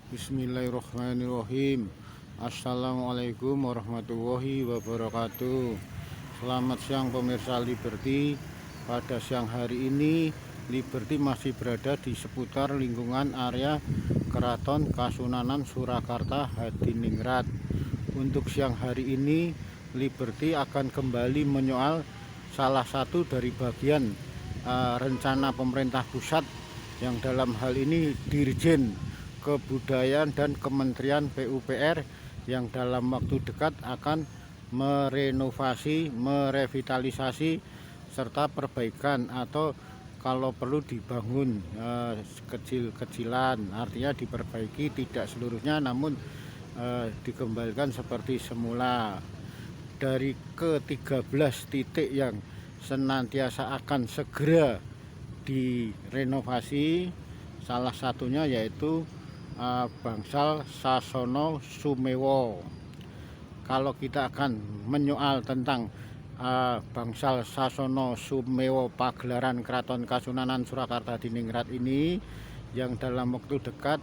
Bismillahirrahmanirrahim. Assalamualaikum warahmatullahi wabarakatuh. Selamat siang pemirsa Liberty. Pada siang hari ini Liberty masih berada di seputar lingkungan area Keraton Kasunanan Surakarta Hadiningrat. Untuk siang hari ini Liberty akan kembali menyoal salah satu dari bagian rencana pemerintah pusat yang dalam hal ini Dirjen Kebudayaan dan Kementerian PUPR yang dalam waktu dekat akan merenovasi, merevitalisasi serta perbaikan atau kalau perlu dibangun kecil-kecilan, artinya diperbaiki tidak seluruhnya namun dikembalikan seperti semula. Dari ke-13 titik yang senantiasa akan segera direnovasi, salah satunya yaitu Bangsal Sasono Sumewo. Kalau kita akan menyoal tentang Bangsal Sasono Sumewo pagelaran Keraton Kasunanan Surakarta Hadiningrat ini yang dalam waktu dekat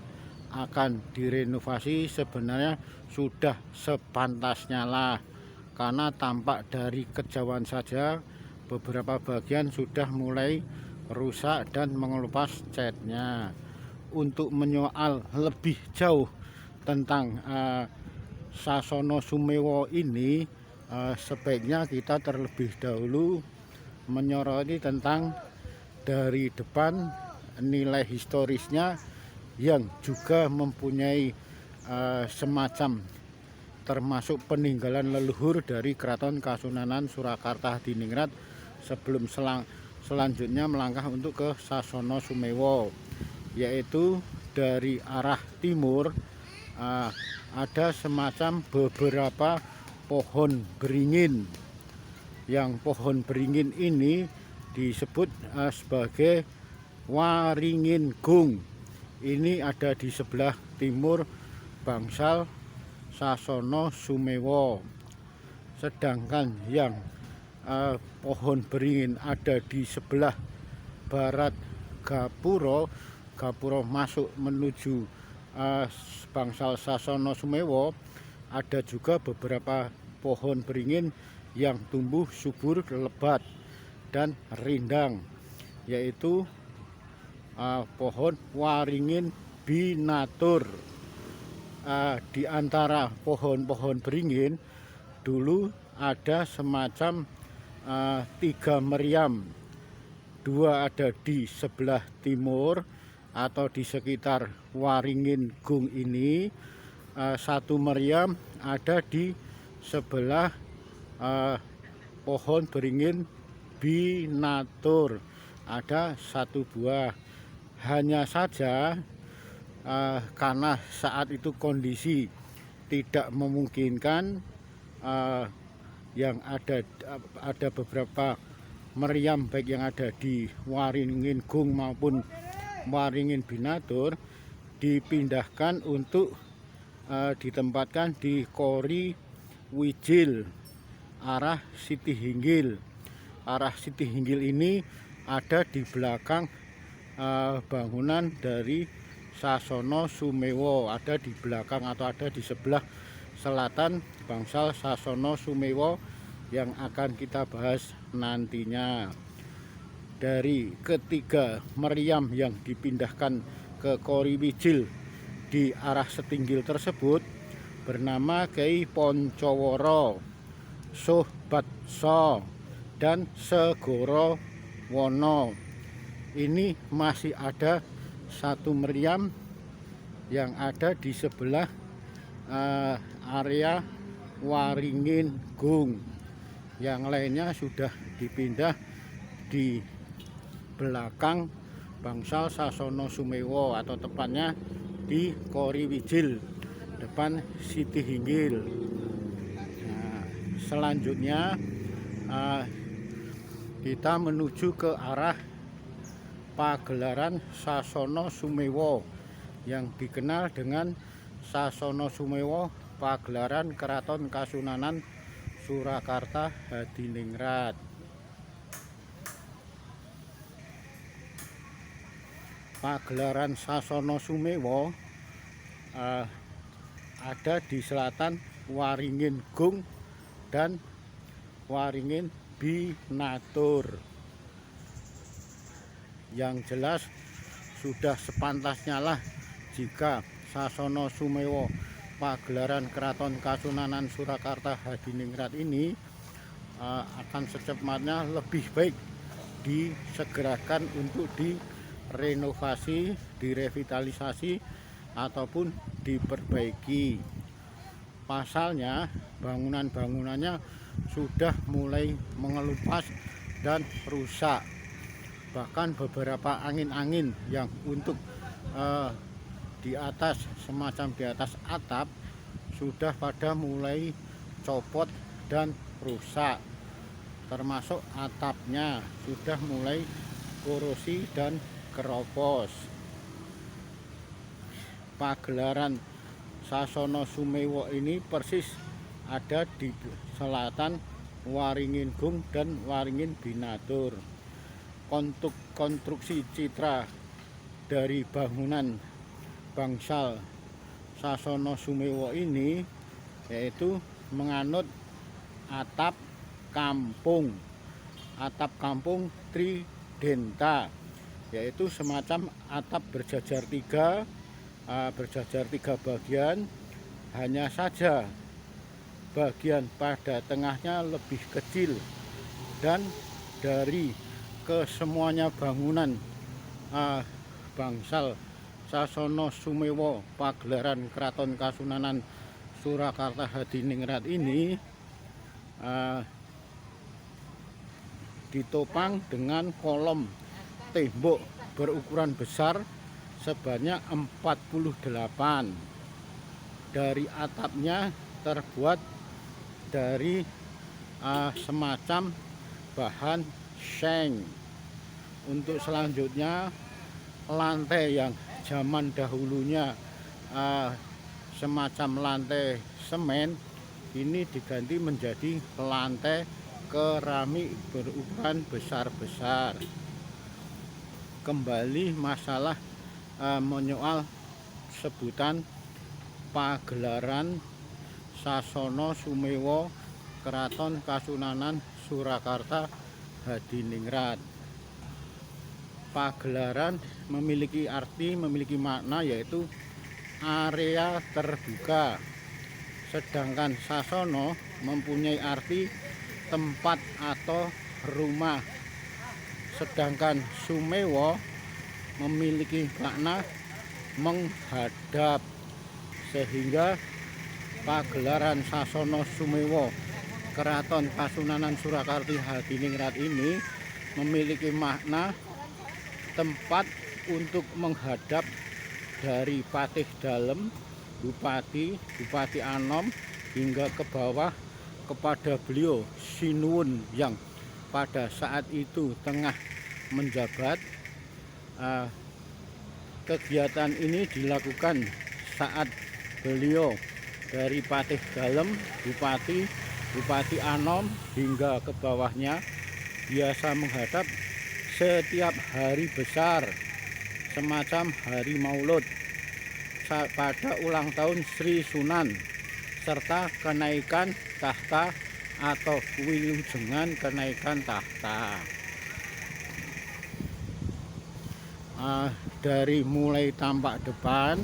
akan direnovasi, sebenarnya sudah sepantasnya lah, karena tampak dari kejauhan saja beberapa bagian sudah mulai rusak dan mengelupas catnya. Untuk menyoal lebih jauh tentang Sasono Sumewo ini, sebaiknya kita terlebih dahulu menyoroti tentang dari depan nilai historisnya yang juga mempunyai semacam termasuk peninggalan leluhur dari Keraton Kasunanan Surakarta Hadiningrat sebelum selanjutnya melangkah untuk ke Sasono Sumewo, yaitu dari arah timur ada semacam beberapa pohon beringin. Yang pohon beringin ini disebut sebagai waringin gung. Ini ada di sebelah timur Bangsal Sasono Sumewo. Sedangkan yang pohon beringin ada di sebelah barat Gapuro masuk menuju Bangsal Sasono Sumewo, ada juga beberapa pohon beringin yang tumbuh subur, lebat dan rindang, yaitu pohon waringin binatur. Di antara pohon-pohon beringin dulu ada semacam 3 meriam. 2 ada di sebelah timur atau di sekitar waringin gung ini. 1 meriam ada di sebelah pohon beringin binatur, ada 1 buah. Hanya saja karena saat itu kondisi tidak memungkinkan, yang ada beberapa meriam baik yang ada di waringin gung maupun waringin binatur dipindahkan untuk ditempatkan di Kori Wijil arah Siti Hinggil. Arah Siti Hinggil ini ada di belakang bangunan dari Sasono Sumewo, ada di belakang atau ada di sebelah selatan Bangsal Sasono Sumewo yang akan kita bahas nantinya. Dari ketiga meriam yang dipindahkan ke Kori Wijil di arah Setinggil tersebut bernama Kyai Poncoworo, Sohbatso, dan Segoro Wono. Ini masih ada 1 meriam yang ada di sebelah area waringin gung. Yang lainnya sudah dipindah di belakang Bangsal Sasono Sumewo, atau tepatnya di Kori Wijil depan Siti Hinggil. Nah, selanjutnya kita menuju ke arah pagelaran Sasono Sumewo yang dikenal dengan Sasono Sumewo pagelaran Keraton Kasunanan Surakarta Hadiningrat. Pagelaran Sasono Sumewo uh, ada di selatan Waringin Gung dan Waringin Binatur. Yang jelas sudah sepantasnya lah jika Sasono Sumewo pagelaran Keraton Kasunanan Surakarta Hadiningrat ini akan secepatnya lebih baik disegerakan untuk direnovasi, direvitalisasi ataupun diperbaiki. Pasalnya bangunan-bangunannya sudah mulai mengelupas dan rusak. Bahkan beberapa angin-angin yang untuk di atas, semacam di atas atap, sudah pada mulai copot dan rusak. Termasuk atapnya sudah mulai korosi dan keropos. Pagelaran Sasono Sumewo ini persis ada di selatan Waringin Gung dan Waringin Binatur. Konstruksi citra dari bangunan bangsal Sasono Sumewo ini yaitu menganut atap kampung tridenta, yaitu semacam atap berjajar tiga bagian. Hanya saja bagian pada tengahnya lebih kecil, dan dari kesemuanya bangunan bangsal Sasono Sumewo pagelaran Keraton Kasunanan Surakarta Hadiningrat ini ditopang dengan kolom tembok berukuran besar sebanyak 48. Dari atapnya terbuat dari semacam bahan seng. Untuk selanjutnya, lantai yang zaman dahulunya semacam lantai semen ini diganti menjadi lantai keramik berukuran besar-besar. Kembali masalah menyoal sebutan pagelaran Sasono Sumewo Keraton Kasunanan Surakarta Hadiningrat. Pagelaran memiliki arti, memiliki makna, yaitu area terbuka. Sedangkan Sasono mempunyai arti tempat atau rumah. Sedangkan Sumewo memiliki makna menghadap. Sehingga pagelaran Sasono Sumewo Keraton Kasunanan Surakarta Hadiningrat ini memiliki makna tempat untuk menghadap dari Patih Dalem, Bupati Anom hingga ke bawah kepada beliau Sinuwun yang pada saat itu tengah menjabat. Kegiatan ini dilakukan saat beliau dari Patih Dalem, Bupati Anom hingga ke bawahnya biasa menghadap setiap hari besar semacam hari Maulud pada ulang tahun Sri Sunan serta kenaikan tahta atau wilujengan kenaikan tahta. Dari mulai tampak depan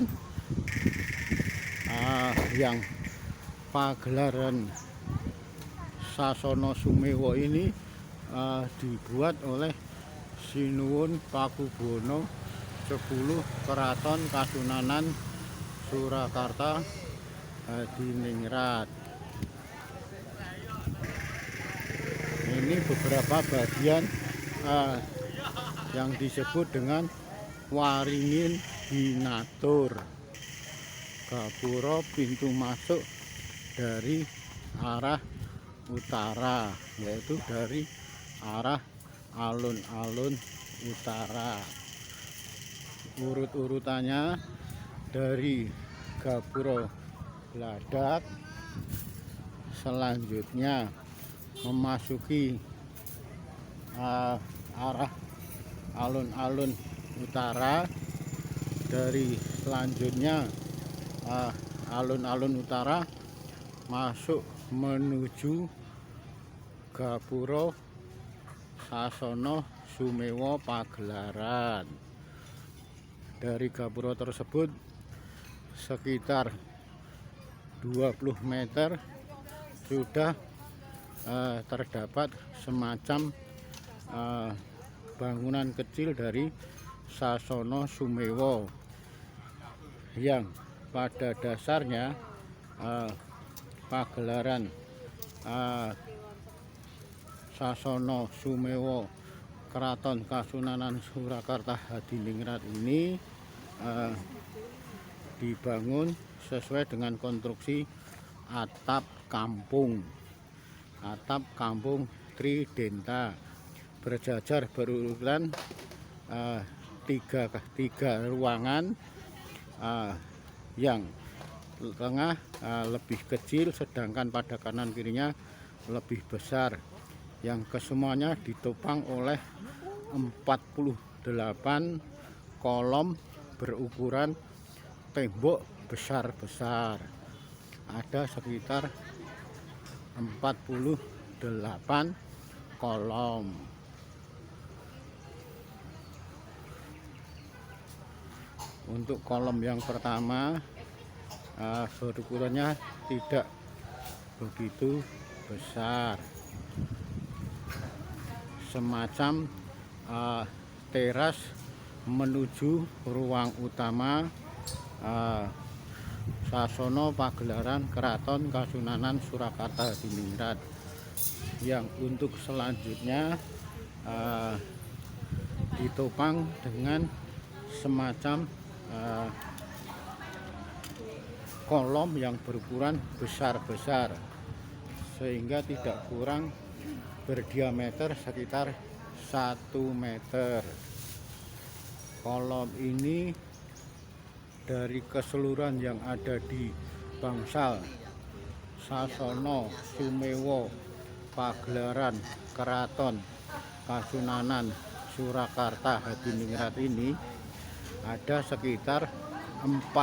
yang pagelaran Sasono Sumewo ini dibuat oleh Sinuwun Pakubono 10 Keraton Kasunanan Surakarta Hadiningrat. Ini beberapa bagian yang disebut dengan Waringin Binatur. Gapura pintu masuk dari arah utara, yaitu dari arah alun-alun utara. Urut-urutannya dari Gapura Gladak, selanjutnya memasuki arah alun-alun utara, dari selanjutnya alun-alun utara masuk menuju Gapura Sasono Sumewa Pagelaran. Dari Gapura tersebut sekitar 20 meter sudah terdapat semacam bangunan kecil dari Sasono Sumewa yang pada dasarnya pagelaran Sasono Sumewa Keraton Kasunanan Surakarta Hadiningrat ini dibangun sesuai dengan konstruksi atap kampung tridenta berjajar berurutan tiga ruangan, yang tengah lebih kecil sedangkan pada kanan kirinya lebih besar, yang kesemuanya ditopang oleh 48 kolom berukuran tembok besar-besar. Ada sekitar 48 kolom. Untuk kolom yang pertama berukurannya tidak begitu besar, semacam teras menuju ruang utama Sasono Pagelaran Keraton Kasunanan Surakarta Hadiningrat. Yang untuk selanjutnya ditopang dengan semacam kolom yang berukuran besar-besar sehingga tidak kurang berdiameter sekitar 1 meter. Kolom ini dari keseluruhan yang ada di bangsal Sasono Sumewa Pagelaran Keraton Kasunanan Surakarta Hadiningrat ini ada sekitar 48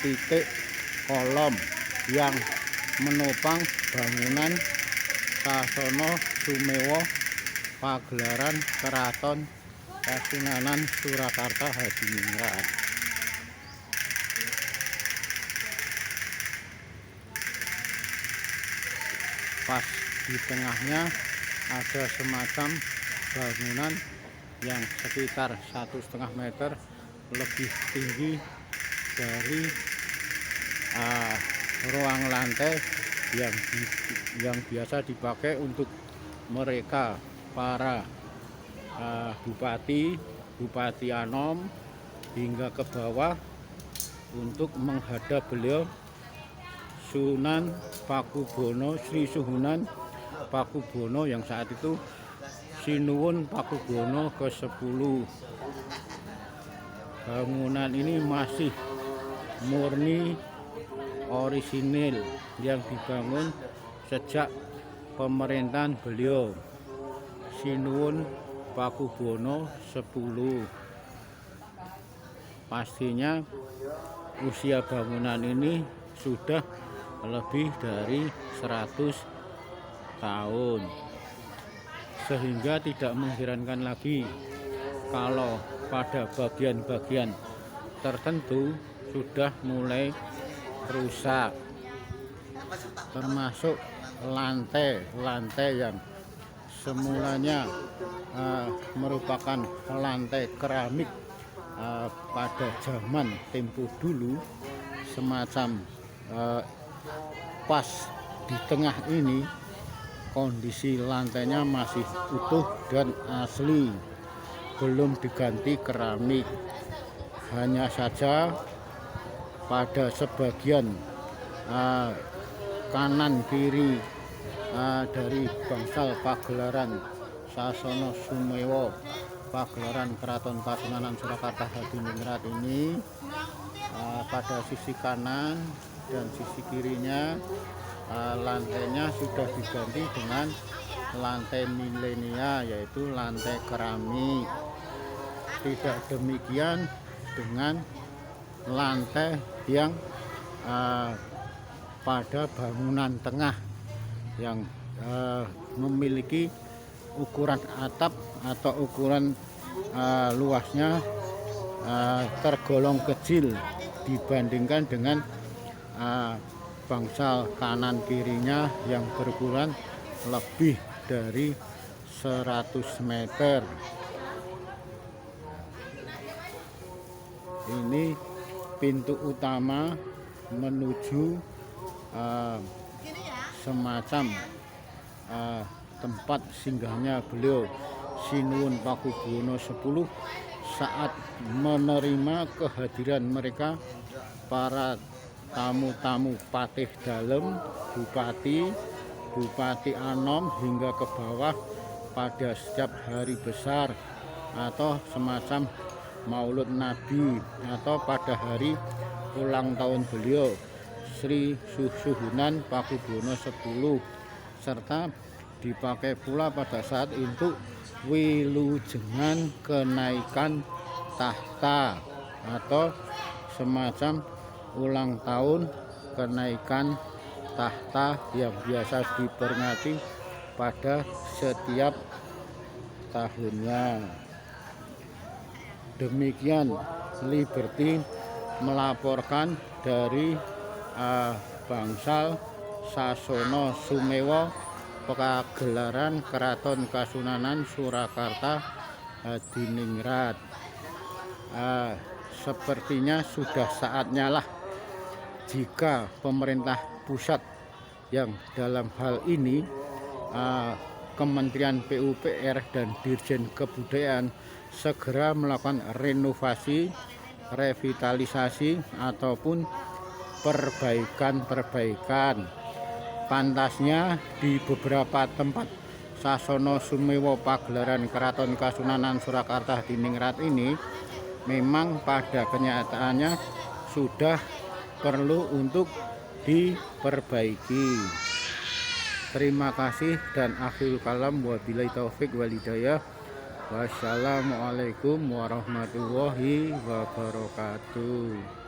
titik kolom yang menopang bangunan Sasono Sumewa Pagelaran Keraton Kasunanan Surakarta Hadiningrat. Pas di tengahnya ada semacam bangunan yang sekitar 1,5 meter lebih tinggi dari ruang lantai yang biasa dipakai untuk mereka para Bupati Anom hingga ke bawah untuk menghadap beliau Sunan Pakubono Sri Suhunan Pakubono yang saat itu Sinuwun Pakubono ke-10. Bangunan ini masih murni orisinil yang dibangun sejak pemerintahan beliau Sinuwun Pakubono 10. Pastinya usia bangunan ini sudah lebih dari 100 tahun, sehingga tidak mengherankan lagi kalau pada bagian-bagian tertentu sudah mulai rusak, termasuk lantai yang semulanya merupakan lantai keramik pada zaman tempo dulu, semacam pas di tengah ini kondisi lantainya masih utuh dan asli, belum diganti keramik. Hanya saja pada sebagian kanan kiri dari bangsal pagelaran Sasono Sumewa Pagelaran Keraton Kasunanan Surakarta Hadiningrat ini, pada sisi kanan dan sisi kirinya lantainya sudah diganti dengan lantai milenia, yaitu lantai keramik. Tidak demikian dengan lantai yang pada bangunan tengah yang memiliki ukuran atap atau ukuran luasnya tergolong kecil dibandingkan dengan bangsal kanan kirinya yang berukuran lebih dari 100 meter. Ini pintu utama menuju semacam tempat singgahnya beliau Sinuwun Pakubuwono X saat menerima kehadiran mereka para tamu-tamu patih dalem, bupati, bupati anom hingga ke bawah pada setiap hari besar atau semacam Maulud Nabi atau pada hari ulang tahun beliau Sri Suhunan Pakubuwono X, serta dipakai pula pada saat untuk wilujengan kenaikan tahta atau semacam ulang tahun kenaikan tahta yang biasa diperingati pada setiap tahunnya. Demikian Liberty melaporkan dari bangsal Sasono Sumewa Pagelaran Keraton Kasunanan Surakarta Hadiningrat. Sepertinya sudah saatnya lah jika pemerintah pusat yang dalam hal ini Kementerian PUPR dan Dirjen Kebudayaan segera melakukan renovasi, revitalisasi ataupun perbaikan. Pantasnya di beberapa tempat Sasono Sumewa Pagelaran Keraton Kasunanan Surakarta Hadiningrat ini memang pada kenyataannya sudah perlu untuk diperbaiki. Terima kasih dan akhirul kalam, wabillahi taufik wal hidayah. Wassalamualaikum warahmatullahi wabarakatuh.